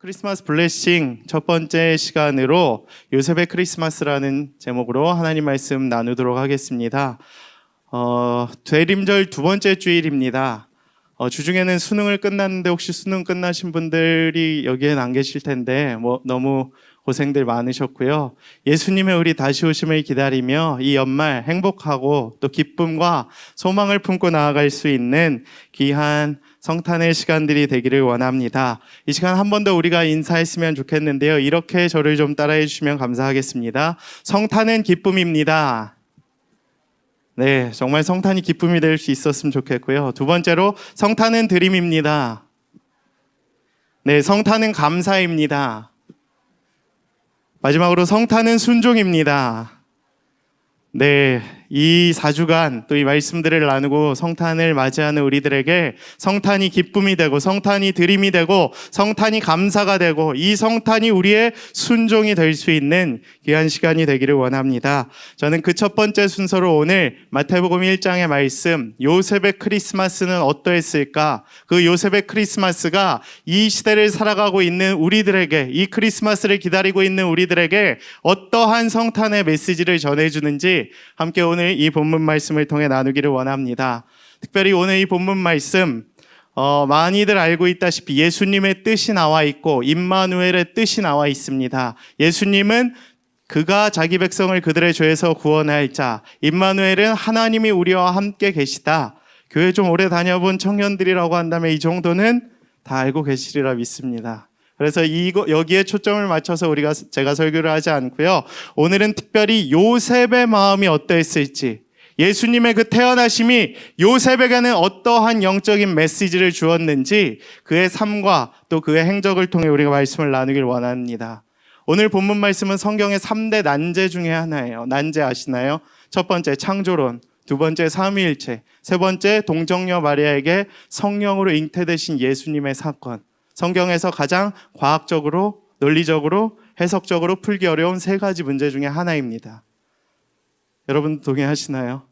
크리스마스 블레싱 첫 번째 시간으로 요셉의 크리스마스라는 제목으로 하나님 말씀 나누도록 하겠습니다. 대림절 두 번째 주일입니다. 주중에는 수능을 끝났는데 혹시 수능 끝나신 분들이 여기엔 안 계실 텐데 너무 고생들 많으셨고요. 예수님의 우리 다시 오심을 기다리며 이 연말 행복하고 또 기쁨과 소망을 품고 나아갈 수 있는 귀한 성탄의 시간들이 되기를 원합니다. 이 시간 한 번 더 우리가 인사했으면 좋겠는데요. 이렇게 저를 좀 따라해 주시면 감사하겠습니다. 성탄은 기쁨입니다. 네, 정말 성탄이 기쁨이 될 수 있었으면 좋겠고요. 두 번째로 성탄은 드림입니다. 네, 성탄은 감사입니다. 마지막으로 성탄은 순종입니다. 네, 이 4주간 또 이 말씀들을 나누고 성탄을 맞이하는 우리들에게 성탄이 기쁨이 되고 성탄이 드림이 되고 성탄이 감사가 되고 이 성탄이 우리의 순종이 될 수 있는 귀한 시간이 되기를 원합니다. 저는 그 첫 번째 순서로 오늘 마태복음 1장의 말씀 요셉의 크리스마스는 어떠했을까? 그 요셉의 크리스마스가 이 시대를 살아가고 있는 우리들에게 이 크리스마스를 기다리고 있는 우리들에게 어떠한 성탄의 메시지를 전해주는지 함께 오늘 이 본문 말씀을 통해 나누기를 원합니다. 특별히 오늘 이 본문 말씀 많이들 알고 있다시피 예수님의 뜻이 나와 있고 임마누엘의 뜻이 나와 있습니다. 예수님은 그가 자기 백성을 그들의 죄에서 구원할 자, 임마누엘은 하나님이 우리와 함께 계시다. 교회 좀 오래 다녀본 청년들이라고 한다면 이 정도는 다 알고 계시리라 믿습니다. 그래서 여기에 초점을 맞춰서 제가 설교를 하지 않고요. 오늘은 특별히 요셉의 마음이 어떠했을지, 예수님의 그 태어나심이 요셉에게는 어떠한 영적인 메시지를 주었는지 그의 삶과 또 그의 행적을 통해 우리가 말씀을 나누길 원합니다. 오늘 본문 말씀은 성경의 3대 난제 중에 하나예요. 난제 아시나요? 첫 번째 창조론, 두 번째 삼위일체, 세 번째 동정녀 마리아에게 성령으로 잉태되신 예수님의 사건. 성경에서 가장 과학적으로, 논리적으로, 해석적으로 풀기 어려운 세 가지 문제 중에 하나입니다. 여러분 동의하시나요?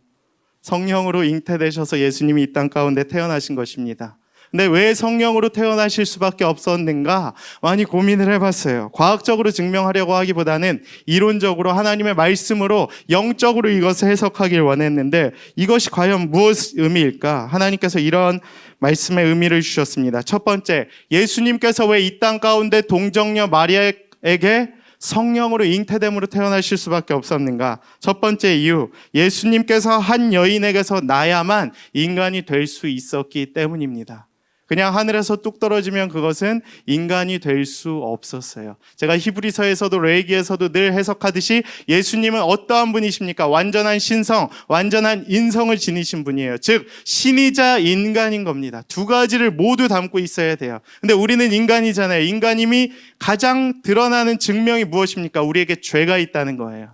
성령으로 잉태되셔서 예수님이 이 땅 가운데 태어나신 것입니다. 근데 왜 성령으로 태어나실 수밖에 없었는가 많이 고민을 해봤어요. 과학적으로 증명하려고 하기보다는 이론적으로 하나님의 말씀으로 영적으로 이것을 해석하길 원했는데 이것이 과연 무엇 의미일까? 하나님께서 이런 말씀의 의미를 주셨습니다. 첫 번째, 예수님께서 왜 이 땅 가운데 동정녀 마리아에게 성령으로 잉태됨으로 태어나실 수밖에 없었는가? 첫 번째 이유, 예수님께서 한 여인에게서 나야만 인간이 될 수 있었기 때문입니다. 그냥 하늘에서 뚝 떨어지면 그것은 인간이 될 수 없었어요. 제가 히브리서에서도 레위기에서도 늘 해석하듯이 예수님은 어떠한 분이십니까? 완전한 신성, 완전한 인성을 지니신 분이에요. 즉 신이자 인간인 겁니다. 두 가지를 모두 담고 있어야 돼요. 근데 우리는 인간이잖아요. 인간임이 가장 드러나는 증명이 무엇입니까? 우리에게 죄가 있다는 거예요.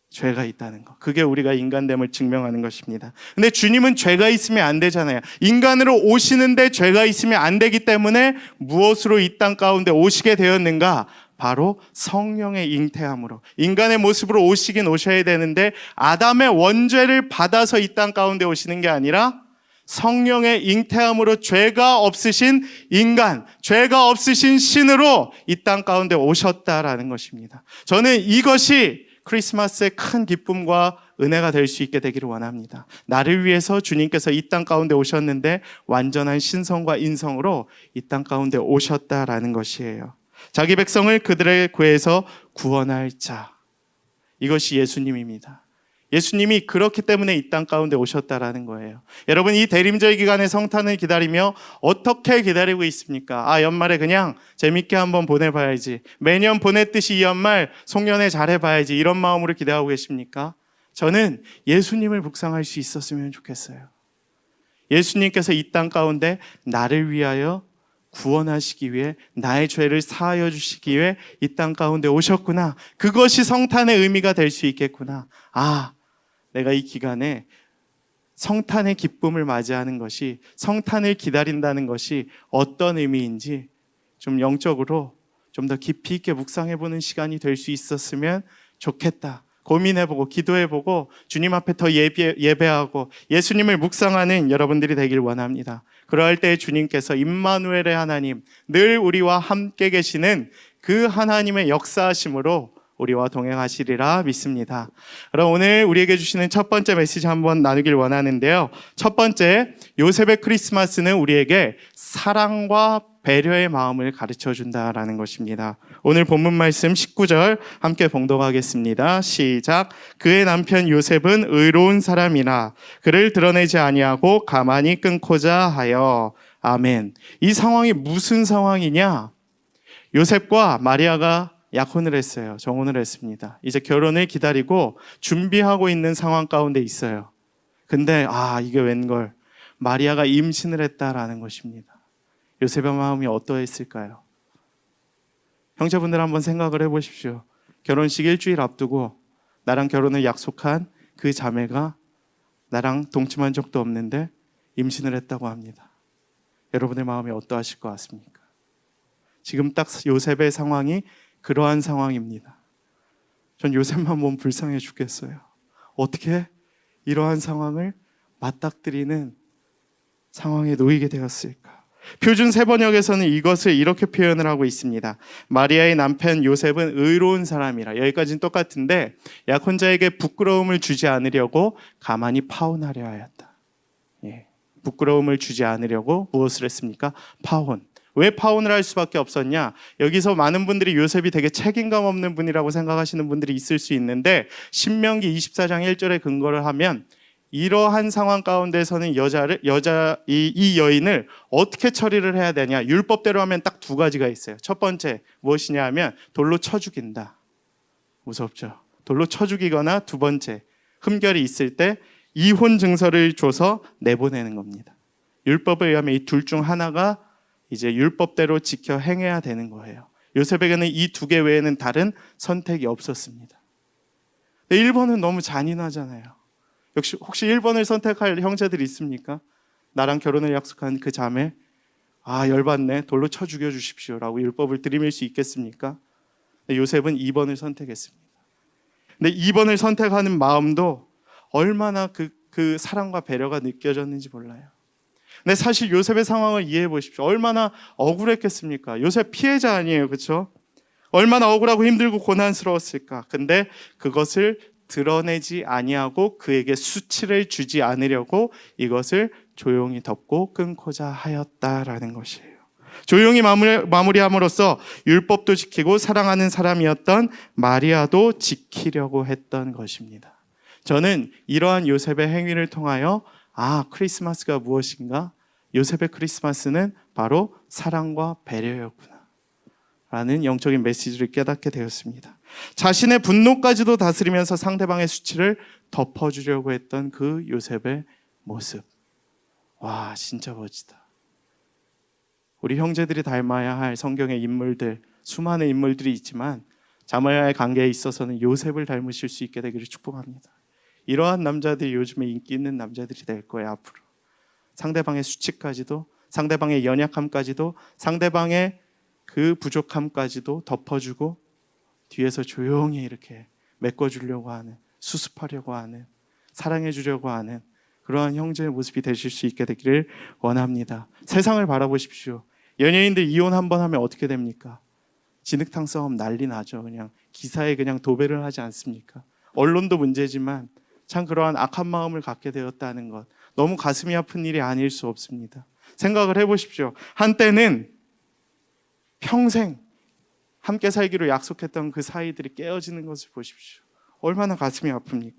죄가 있다는 거. 그게 우리가 인간됨을 증명하는 것입니다. 근데 주님은 죄가 있으면 안 되잖아요. 인간으로 오시는데 죄가 있으면 안 되기 때문에 무엇으로 이 땅 가운데 오시게 되었는가? 바로 성령의 잉태함으로. 인간의 모습으로 오셔야 되는데 아담의 원죄를 받아서 이 땅 가운데 오시는 게 아니라 성령의 잉태함으로 죄가 없으신 인간, 죄가 없으신 신으로 이 땅 가운데 오셨다라는 것입니다. 저는 이것이 크리스마스의 큰 기쁨과 은혜가 될 수 있게 되기를 원합니다. 나를 위해서 주님께서 이 땅 가운데 오셨는데 완전한 신성과 인성으로 이 땅 가운데 오셨다라는 것이에요. 자기 백성을 그들의 구에서 구원할 자. 이것이 예수님입니다. 예수님이 그렇기 때문에 이 땅 가운데 오셨다라는 거예요. 여러분 이 대림절 기간의 성탄을 기다리며 어떻게 기다리고 있습니까? 연말에 그냥 재밌게 한번 보내봐야지. 매년 보냈듯이 이 연말 송년회 잘해봐야지. 이런 마음으로 기대하고 계십니까? 저는 예수님을 묵상할 수 있었으면 좋겠어요. 예수님께서 이 땅 가운데 나를 위하여 구원하시기 위해 나의 죄를 사하여 주시기 위해 이 땅 가운데 오셨구나. 그것이 성탄의 의미가 될 수 있겠구나. 내가 이 기간에 성탄의 기쁨을 맞이하는 것이, 성탄을 기다린다는 것이 어떤 의미인지 좀 영적으로 좀 더 깊이 있게 묵상해보는 시간이 될 수 있었으면 좋겠다. 고민해보고 기도해보고 주님 앞에 더 예배하고 예수님을 묵상하는 여러분들이 되길 원합니다. 그러할 때 주님께서 임마누엘의 하나님, 늘 우리와 함께 계시는 그 하나님의 역사하심으로 우리와 동행하시리라 믿습니다. 그럼 오늘 우리에게 주시는 첫 번째 메시지 한번 나누길 원하는데요. 첫 번째, 요셉의 크리스마스는 우리에게 사랑과 배려의 마음을 가르쳐 준다라는 것입니다. 오늘 본문 말씀 19절 함께 봉독하겠습니다. 시작. 그의 남편 요셉은 의로운 사람이라 그를 드러내지 아니하고 가만히 끊고자 하여. 아멘. 이 상황이 무슨 상황이냐? 요셉과 마리아가 약혼을 했어요. 정혼을 했습니다. 이제 결혼을 기다리고 준비하고 있는 상황 가운데 있어요. 근데 이게 웬걸, 마리아가 임신을 했다라는 것입니다. 요셉의 마음이 어떠했을까요? 형제분들 한번 생각을 해보십시오. 결혼식 일주일 앞두고 나랑 결혼을 약속한 그 자매가 나랑 동침한 적도 없는데 임신을 했다고 합니다. 여러분의 마음이 어떠하실 것 같습니까? 지금 딱 요셉의 상황이 그러한 상황입니다. 전 요셉만 보면 불쌍해 죽겠어요. 어떻게 이러한 상황을 맞닥뜨리는 상황에 놓이게 되었을까? 표준 세번역에서는 이것을 이렇게 표현을 하고 있습니다. 마리아의 남편 요셉은 의로운 사람이라. 여기까지는 똑같은데 약혼자에게 부끄러움을 주지 않으려고 가만히 파혼하려 하였다. 부끄러움을 주지 않으려고 무엇을 했습니까? 파혼. 왜 파혼을 할 수밖에 없었냐? 여기서 많은 분들이 요셉이 되게 책임감 없는 분이라고 생각하시는 분들이 있을 수 있는데 신명기 24장 1절에 근거를 하면 이러한 상황 가운데서는 이 여인을 어떻게 처리를 해야 되냐? 율법대로 하면 딱 두 가지가 있어요. 첫 번째 무엇이냐 하면 돌로 쳐 죽인다. 무섭죠? 돌로 쳐 죽이거나 두 번째 흠결이 있을 때 이혼 증서를 줘서 내보내는 겁니다. 율법에 의하면 이 둘 중 하나가 이제 율법대로 지켜 행해야 되는 거예요. 요셉에게는 이 두 개 외에는 다른 선택이 없었습니다. 1번은 너무 잔인하잖아요. 역시 혹시 1번을 선택할 형제들이 있습니까? 나랑 결혼을 약속한 그 자매, 열받네, 돌로 쳐 죽여주십시오 라고 율법을 들이밀 수 있겠습니까? 요셉은 2번을 선택했습니다. 근데 2번을 선택하는 마음도 얼마나 그 사랑과 배려가 느껴졌는지 몰라요. 근데 사실 요셉의 상황을 이해해 보십시오. 얼마나 억울했겠습니까? 요셉 피해자 아니에요, 그렇죠? 얼마나 억울하고 힘들고 고난스러웠을까? 근데 그것을 드러내지 아니하고 그에게 수치를 주지 않으려고 이것을 조용히 덮고 끊고자 하였다라는 것이에요. 조용히 마무리함으로써 율법도 지키고 사랑하는 사람이었던 마리아도 지키려고 했던 것입니다. 저는 이러한 요셉의 행위를 통하여 크리스마스가 무엇인가? 요셉의 크리스마스는 바로 사랑과 배려였구나 라는 영적인 메시지를 깨닫게 되었습니다. 자신의 분노까지도 다스리면서 상대방의 수치를 덮어주려고 했던 그 요셉의 모습. 와, 진짜 멋지다. 우리 형제들이 닮아야 할 성경의 인물들, 수많은 인물들이 있지만 자매와의 관계에 있어서는 요셉을 닮으실 수 있게 되기를 축복합니다. 이러한 남자들이 요즘에 인기 있는 남자들이 될 거예요. 앞으로 상대방의 수치까지도, 상대방의 연약함까지도, 상대방의 그 부족함까지도 덮어주고 뒤에서 조용히 이렇게 메꿔주려고 하는, 수습하려고 하는, 사랑해주려고 하는 그러한 형제의 모습이 되실 수 있게 되기를 원합니다. 세상을 바라보십시오. 연예인들 이혼 한번 하면 어떻게 됩니까? 진흙탕 싸움 난리 나죠. 그냥 기사에 그냥 도배를 하지 않습니까? 언론도 문제지만 참 그러한 악한 마음을 갖게 되었다는 것, 너무 가슴이 아픈 일이 아닐 수 없습니다. 생각을 해보십시오. 한때는 평생 함께 살기로 약속했던 그 사이들이 깨어지는 것을 보십시오. 얼마나 가슴이 아픕니까?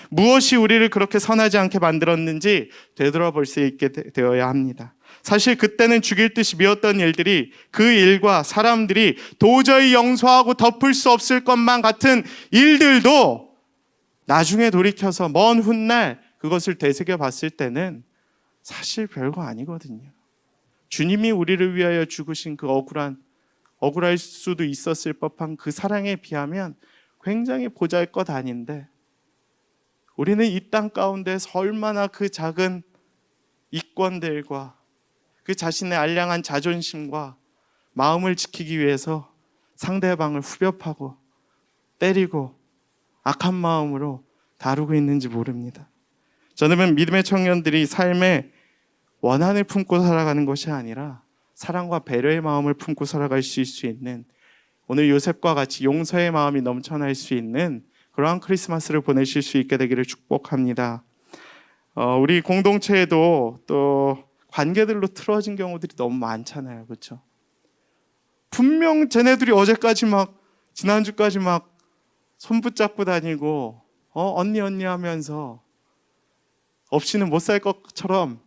무엇이 우리를 그렇게 선하지 않게 만들었는지 되돌아볼 수 있게 되어야 합니다. 사실 그때는 죽일 듯이 미웠던 일들이, 그 일과 사람들이 도저히 용서하고 덮을 수 없을 것만 같은 일들도 나중에 돌이켜서 먼 훗날 그것을 되새겨 봤을 때는 사실 별거 아니거든요. 주님이 우리를 위하여 죽으신 그 억울할 수도 있었을 법한 그 사랑에 비하면 굉장히 보잘것 아닌데, 우리는 이 땅 가운데서 얼마나 그 작은 이권들과 그 자신의 알량한 자존심과 마음을 지키기 위해서 상대방을 후벼파고 때리고 악한 마음으로 다루고 있는지 모릅니다. 저는 믿음의 청년들이 삶에 원한을 품고 살아가는 것이 아니라 사랑과 배려의 마음을 품고 살아갈 수 있는, 오늘 요셉과 같이 용서의 마음이 넘쳐날 수 있는 그러한 크리스마스를 보내실 수 있게 되기를 축복합니다. 우리 공동체에도 또 관계들로 틀어진 경우들이 너무 많잖아요. 그렇죠? 분명 쟤네들이 어제까지 막 지난주까지 막 손 붙잡고 다니고 언니 하면서 없이는 못 살 것처럼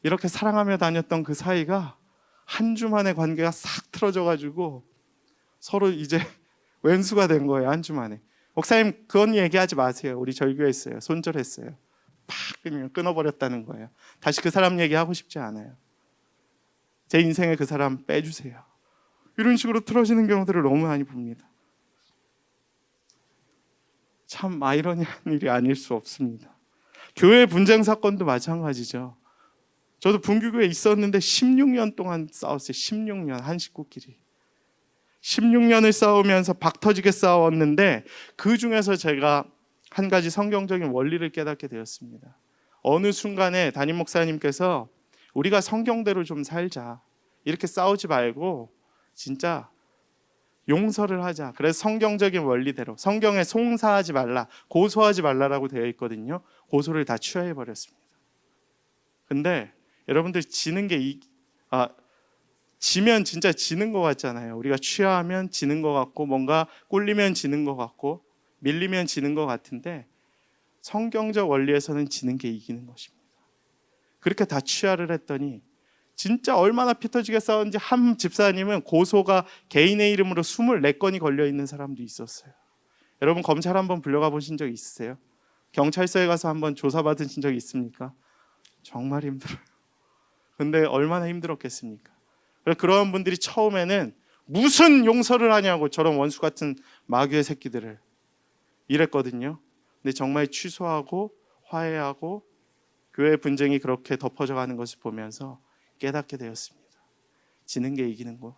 이렇게 사랑하며 다녔던 그 사이가 한 주 만에 관계가 싹 틀어져가지고 서로 이제 왼수가 된 거예요. 한 주 만에. 목사님 그건 얘기하지 마세요. 우리 절교했어요. 손절했어요. 팍 그냥 끊어버렸다는 거예요. 다시 그 사람 얘기하고 싶지 않아요. 제 인생에 그 사람 빼주세요. 이런 식으로 틀어지는 경우들을 너무 많이 봅니다. 참 아이러니한 일이 아닐 수 없습니다. 교회 분쟁 사건도 마찬가지죠. 저도 분교교회에 있었는데 16년 동안 싸웠어요. 16년 한 식구끼리. 16년을 싸우면서 박터지게 싸웠는데 그 중에서 제가 한 가지 성경적인 원리를 깨닫게 되었습니다. 어느 순간에 담임 목사님께서 우리가 성경대로 좀 살자. 이렇게 싸우지 말고 진짜 용서를 하자. 그래서 성경적인 원리대로 성경에 송사하지 말라, 고소하지 말라라고 되어 있거든요. 고소를 다 취하해버렸습니다. 근데 여러분들 지면 진짜 지는 것 같잖아요. 우리가 취하하면 지는 것 같고 뭔가 꿀리면 지는 것 같고 밀리면 지는 것 같은데 성경적 원리에서는 지는 게 이기는 것입니다. 그렇게 다 취하를 했더니 진짜 얼마나 피 터지게 싸웠는지 한 집사님은 고소가 개인의 이름으로 24건이 걸려있는 사람도 있었어요. 여러분 검찰 한번 불려가 보신 적 있으세요? 경찰서에 가서 한번 조사받으신 적 있습니까? 정말 힘들어요. 근데 얼마나 힘들었겠습니까? 그런 분들이 처음에는 무슨 용서를 하냐고 저런 원수 같은 마귀의 새끼들을 이랬거든요. 근데 정말 취소하고 화해하고 교회 분쟁이 그렇게 덮어져가는 것을 보면서 깨닫게 되었습니다. 지는 게 이기는 거구나.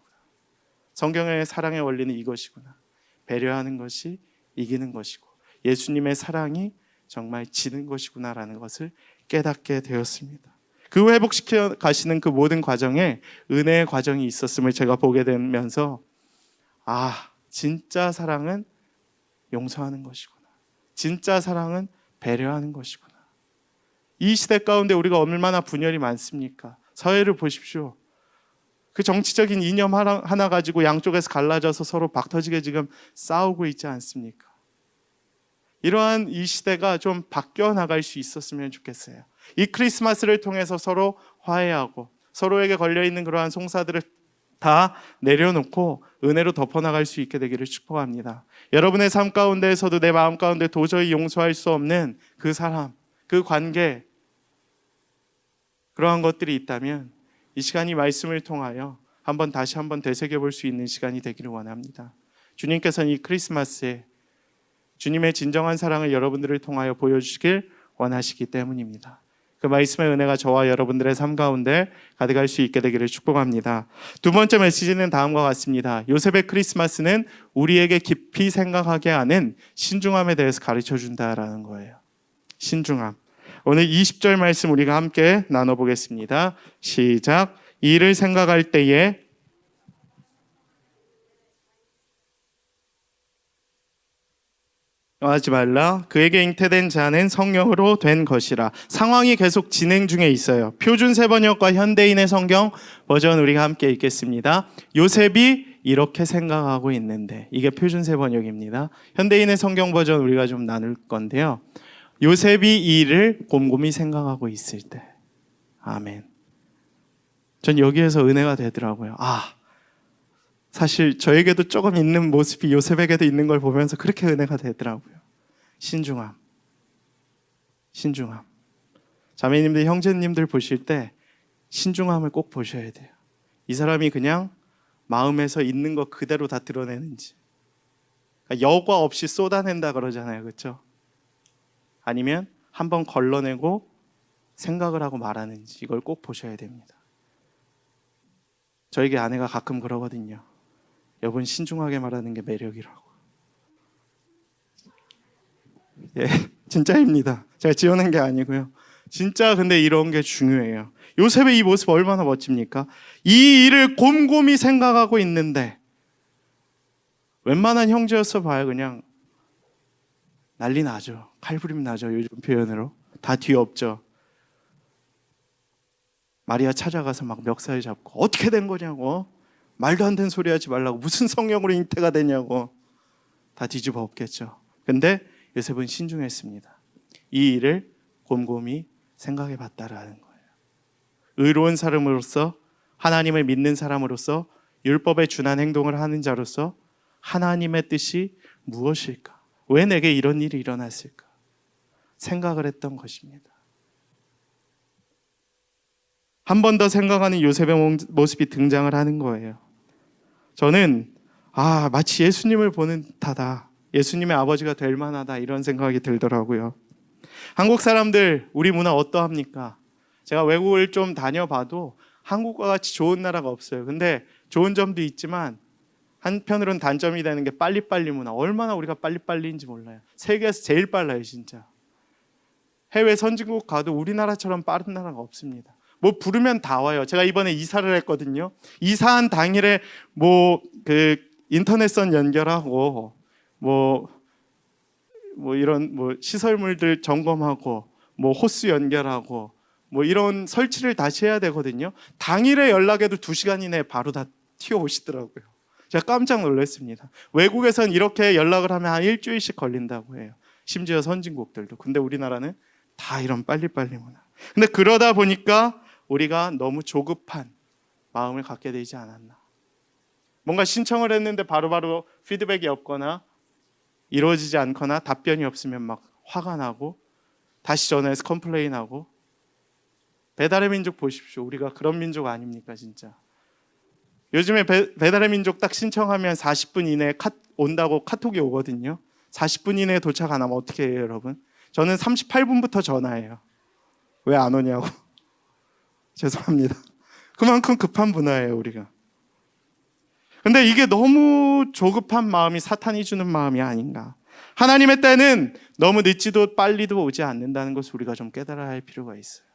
성경의 사랑의 원리는 이것이구나. 배려하는 것이 이기는 것이고 예수님의 사랑이 정말 지는 것이구나라는 것을 깨닫게 되었습니다. 그 회복시켜 가시는 그 모든 과정에 은혜의 과정이 있었음을 제가 보게 되면서 진짜 사랑은 용서하는 것이구나. 진짜 사랑은 배려하는 것이구나. 이 시대 가운데 우리가 얼마나 분열이 많습니까? 사회를 보십시오. 그 정치적인 이념 하나 가지고 양쪽에서 갈라져서 서로 박터지게 지금 싸우고 있지 않습니까? 이러한 이 시대가 좀 바뀌어 나갈 수 있었으면 좋겠어요. 이 크리스마스를 통해서 서로 화해하고 서로에게 걸려있는 그러한 송사들을 다 내려놓고 은혜로 덮어나갈 수 있게 되기를 축복합니다. 여러분의 삶 가운데에서도 내 마음 가운데 도저히 용서할 수 없는 그 사람, 그 관계, 그러한 것들이 있다면 이 시간이 말씀을 통하여 다시 한번 되새겨볼 수 있는 시간이 되기를 원합니다. 주님께서는 이 크리스마스에 주님의 진정한 사랑을 여러분들을 통하여 보여주시길 원하시기 때문입니다. 그 말씀의 은혜가 저와 여러분들의 삶 가운데 가득할 수 있게 되기를 축복합니다. 두 번째 메시지는 다음과 같습니다. 요셉의 크리스마스는 우리에게 깊이 생각하게 하는 신중함에 대해서 가르쳐준다라는 거예요. 신중함. 오늘 20절 말씀 우리가 함께 나눠보겠습니다. 시작. 이를 생각할 때에 하지 말라. 그에게 잉태된 자는 성령으로 된 것이라. 상황이 계속 진행 중에 있어요. 표준 세번역과 현대인의 성경 버전 우리가 함께 읽겠습니다. 요셉이 이렇게 생각하고 있는데, 이게 표준 세번역입니다. 현대인의 성경 버전 우리가 좀 나눌 건데요. 요셉이 이 일을 곰곰이 생각하고 있을 때. 아멘. 전 여기에서 은혜가 되더라고요. 사실 저에게도 조금 있는 모습이 요셉에게도 있는 걸 보면서 그렇게 은혜가 되더라고요. 신중함. 자매님들, 형제님들 보실 때 신중함을 꼭 보셔야 돼요. 이 사람이 그냥 마음에서 있는 거 그대로 다 드러내는지, 그러니까 여과 없이 쏟아낸다 그러잖아요. 그렇죠? 아니면 한번 걸러내고 생각을 하고 말하는지, 이걸 꼭 보셔야 됩니다. 저에게 아내가 가끔 그러거든요. 여분 신중하게 말하는 게 매력이라고. 예, 진짜입니다. 제가 지어낸 게 아니고요. 진짜 근데 이런 게 중요해요. 요셉의 이 모습 얼마나 멋집니까? 이 일을 곰곰이 생각하고 있는데 웬만한 형제였어 봐야 그냥 난리 나죠. 칼부림 나죠. 요즘 표현으로. 다 뒤엎죠. 마리아 찾아가서 막 멱살 잡고 어떻게 된 거냐고, 말도 안 되는 소리 하지 말라고, 무슨 성령으로 잉태가 되냐고 다 뒤집어 엎겠죠. 근데 요셉은 신중했습니다. 이 일을 곰곰이 생각해 봤다라는 거예요. 의로운 사람으로서, 하나님을 믿는 사람으로서, 율법에 준한 행동을 하는 자로서 하나님의 뜻이 무엇일까? 왜 내게 이런 일이 일어났을까? 생각을 했던 것입니다. 한 번 더 생각하는 요셉의 모습이 등장을 하는 거예요. 저는 마치 예수님을 보는 듯하다, 예수님의 아버지가 될 만하다, 이런 생각이 들더라고요. 한국 사람들, 우리 문화 어떠합니까? 제가 외국을 좀 다녀봐도 한국과 같이 좋은 나라가 없어요. 근데 좋은 점도 있지만 한편으로는 단점이 되는 게 빨리빨리 문화. 얼마나 우리가 빨리빨리인지 몰라요. 세계에서 제일 빨라요, 진짜. 해외 선진국 가도 우리나라처럼 빠른 나라가 없습니다. 뭐 부르면 다 와요. 제가 이번에 이사를 했거든요. 이사한 당일에 인터넷선 연결하고 이런 시설물들 점검하고 호스 연결하고 이런 설치를 다시 해야 되거든요. 당일에 연락해도 2시간 이내에 바로 다 튀어오시더라고요. 제가 깜짝 놀랐습니다. 외국에선 이렇게 연락을 하면 한 일주일씩 걸린다고 해요. 심지어 선진국들도. 근데 우리나라는 다 이런 빨리빨리 문화. 근데 그러다 보니까 우리가 너무 조급한 마음을 갖게 되지 않았나. 뭔가 신청을 했는데 바로바로 피드백이 없거나 이루어지지 않거나 답변이 없으면 막 화가 나고 다시 전화해서 컴플레인하고. 배달의 민족 보십시오. 우리가 그런 민족 아닙니까 진짜. 요즘에 배달의 민족 딱 신청하면 40분 이내에 온다고 카톡이 오거든요. 40분 이내에 도착 안 하면 어떻게 해요, 여러분? 저는 38분부터 전화해요. 왜 안 오냐고. 죄송합니다. 그만큼 급한 문화예요, 우리가. 근데 이게 너무 조급한 마음이 사탄이 주는 마음이 아닌가. 하나님의 때는 너무 늦지도 빨리도 오지 않는다는 것을 우리가 좀 깨달아야 할 필요가 있어요.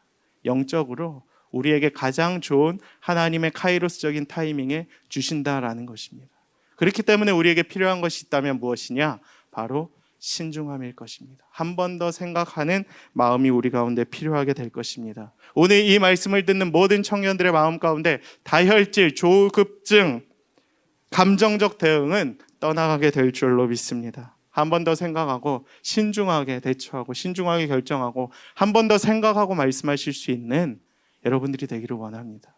영적으로 우리에게 가장 좋은 하나님의 카이로스적인 타이밍에 주신다라는 것입니다. 그렇기 때문에 우리에게 필요한 것이 있다면 무엇이냐? 바로 신중함일 것입니다. 한 번 더 생각하는 마음이 우리 가운데 필요하게 될 것입니다. 오늘 이 말씀을 듣는 모든 청년들의 마음 가운데 다혈질, 조급증, 감정적 대응은 떠나가게 될 줄로 믿습니다. 한 번 더 생각하고 신중하게 대처하고 신중하게 결정하고 한 번 더 생각하고 말씀하실 수 있는 여러분들이 되기를 원합니다.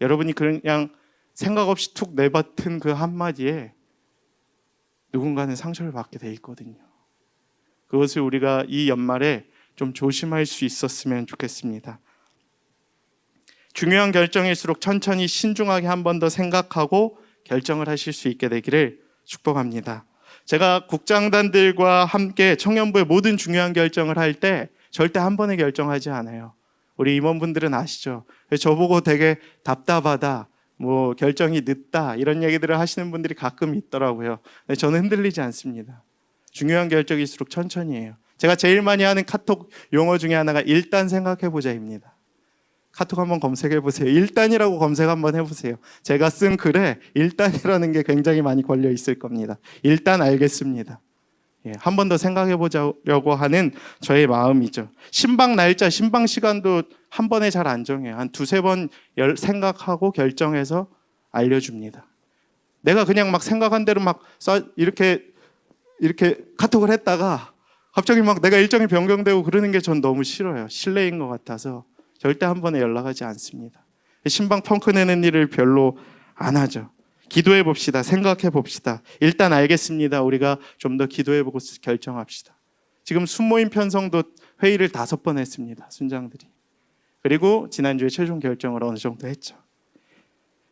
여러분이 그냥 생각 없이 툭 내뱉은 그 한마디에 누군가는 상처를 받게 돼 있거든요. 그것을 우리가 이 연말에 좀 조심할 수 있었으면 좋겠습니다. 중요한 결정일수록 천천히 신중하게 한 번 더 생각하고 결정을 하실 수 있게 되기를 축복합니다. 제가 국장단들과 함께 청년부의 모든 중요한 결정을 할 때 절대 한 번에 결정하지 않아요. 우리 임원분들은 아시죠? 저보고 되게 답답하다, 결정이 늦다, 이런 얘기들을 하시는 분들이 가끔 있더라고요. 근데 저는 흔들리지 않습니다. 중요한 결정일수록 천천히 해요. 제가 제일 많이 하는 카톡 용어 중에 하나가 일단 생각해보자입니다. 카톡 한번 검색해보세요. 일단이라고 검색 한번 해보세요. 제가 쓴 글에 일단이라는 게 굉장히 많이 걸려 있을 겁니다. 일단 알겠습니다. 한 번 더 생각해보자려고 하는 저의 마음이죠. 신방 날짜, 신방 시간도 한 번에 잘 안 정해요. 한 2-3번 생각하고 결정해서 알려줍니다. 내가 그냥 막 생각한 대로 막 이렇게 카톡을 했다가 갑자기 막 내가 일정이 변경되고 그러는 게 전 너무 싫어요. 실례인 것 같아서 절대 한 번에 연락하지 않습니다. 신방 펑크 내는 일을 별로 안 하죠. 기도해 봅시다. 생각해 봅시다. 일단 알겠습니다. 우리가 좀 더 기도해 보고 결정합시다. 지금 순모임 편성도 회의를 5번 했습니다. 순장들이. 그리고 지난주에 최종 결정을 어느 정도 했죠.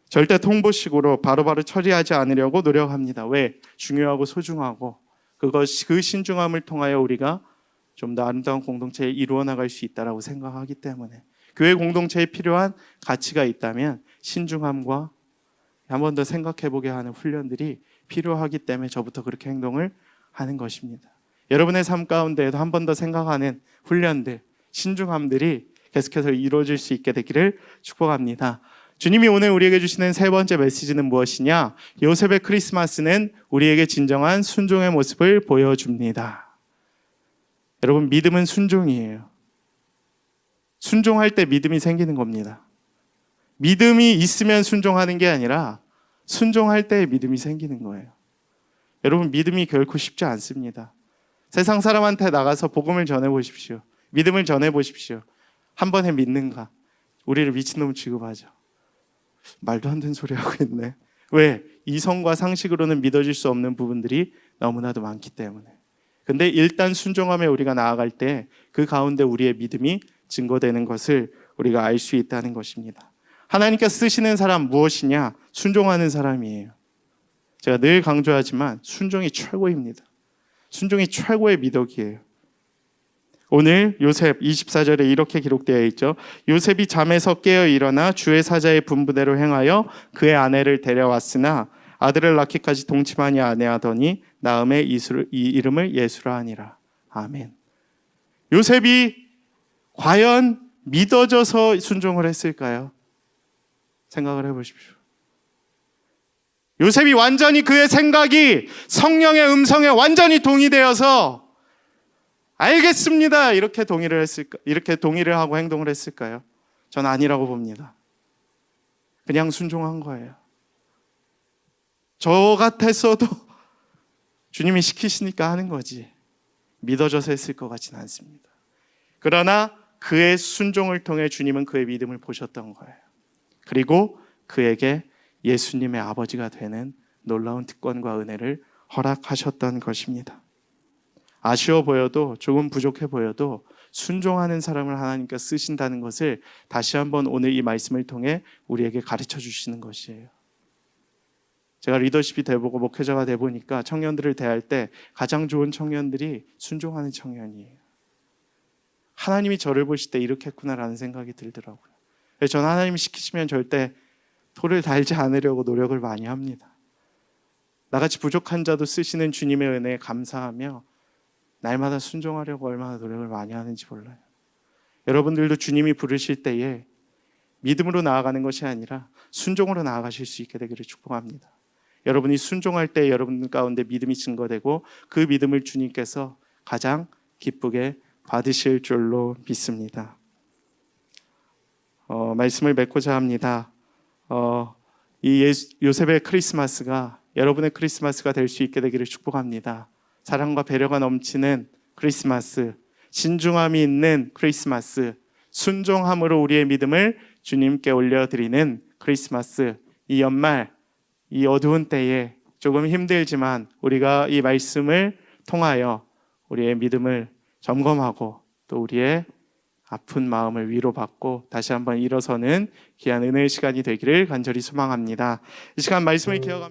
절대 통보식으로 바로바로 처리하지 않으려고 노력합니다. 왜? 중요하고 소중하고 그 신중함을 통하여 우리가 좀 더 아름다운 공동체를 이루어 나갈 수 있다고 생각하기 때문에 교회 공동체에 필요한 가치가 있다면 신중함과 한 번 더 생각해보게 하는 훈련들이 필요하기 때문에 저부터 그렇게 행동을 하는 것입니다. 여러분의 삶 가운데에도 한 번 더 생각하는 훈련들, 신중함들이 계속해서 이루어질 수 있게 되기를 축복합니다. 주님이 오늘 우리에게 주시는 세 번째 메시지는 무엇이냐? 요셉의 크리스마스는 우리에게 진정한 순종의 모습을 보여줍니다. 여러분, 믿음은 순종이에요. 순종할 때 믿음이 생기는 겁니다. 믿음이 있으면 순종하는 게 아니라 순종할 때 믿음이 생기는 거예요. 여러분, 믿음이 결코 쉽지 않습니다. 세상 사람한테 나가서 복음을 전해보십시오. 믿음을 전해보십시오. 한 번에 믿는가? 우리를 미친놈 취급하죠. 말도 안 되는 소리 하고 있네. 왜? 이성과 상식으로는 믿어질 수 없는 부분들이 너무나도 많기 때문에. 근데 일단 순종하며 우리가 나아갈 때 그 가운데 우리의 믿음이 증거되는 것을 우리가 알 수 있다는 것입니다. 하나님께서 쓰시는 사람 무엇이냐? 순종하는 사람이에요. 제가 늘 강조하지만 순종이 최고입니다. 순종이 최고의 미덕이에요. 오늘 요셉 24절에 이렇게 기록되어 있죠. 요셉이 잠에서 깨어 일어나 주의 사자의 분부대로 행하여 그의 아내를 데려왔으나 아들을 낳기까지 동침하니 아내하더니 나음에 이 이름을 예수라 하니라. 아멘. 요셉이 과연 믿어져서 순종을 했을까요? 생각을 해보십시오. 요셉이 완전히 그의 생각이 성령의 음성에 완전히 동의되어서 알겠습니다. 이렇게 동의를 했을까? 이렇게 동의를 하고 행동을 했을까요? 전 아니라고 봅니다. 그냥 순종한 거예요. 저 같았어도 주님이 시키시니까 하는 거지. 믿어져서 했을 것 같지는 않습니다. 그러나 그의 순종을 통해 주님은 그의 믿음을 보셨던 거예요. 그리고 그에게 예수님의 아버지가 되는 놀라운 특권과 은혜를 허락하셨던 것입니다. 아쉬워 보여도 조금 부족해 보여도 순종하는 사람을 하나님께서 쓰신다는 것을 다시 한번 오늘 이 말씀을 통해 우리에게 가르쳐 주시는 것이에요. 제가 리더십이 돼보고 목회자가 돼보니까 청년들을 대할 때 가장 좋은 청년들이 순종하는 청년이에요. 하나님이 저를 보실 때 이렇게 했구나라는 생각이 들더라고요. 저는 하나님이 시키시면 절대 돌을 달지 않으려고 노력을 많이 합니다. 나같이 부족한 자도 쓰시는 주님의 은혜에 감사하며 날마다 순종하려고 얼마나 노력을 많이 하는지 몰라요. 여러분들도 주님이 부르실 때에 믿음으로 나아가는 것이 아니라 순종으로 나아가실 수 있게 되기를 축복합니다. 여러분이 순종할 때 여러분 가운데 믿음이 증거되고 그 믿음을 주님께서 가장 기쁘게 받으실 줄로 믿습니다. 말씀을 맺고자 합니다. 이 요셉의 크리스마스가 여러분의 크리스마스가 될 수 있게 되기를 축복합니다. 사랑과 배려가 넘치는 크리스마스, 신중함이 있는 크리스마스, 순종함으로 우리의 믿음을 주님께 올려드리는 크리스마스. 이 연말, 이 어두운 때에 조금 힘들지만 우리가 이 말씀을 통하여 우리의 믿음을 점검하고 또 우리의 아픈 마음을 위로받고 다시 한번 일어서는 귀한 은혜의 시간이 되기를 간절히 소망합니다. 이 시간 말씀을 기억하며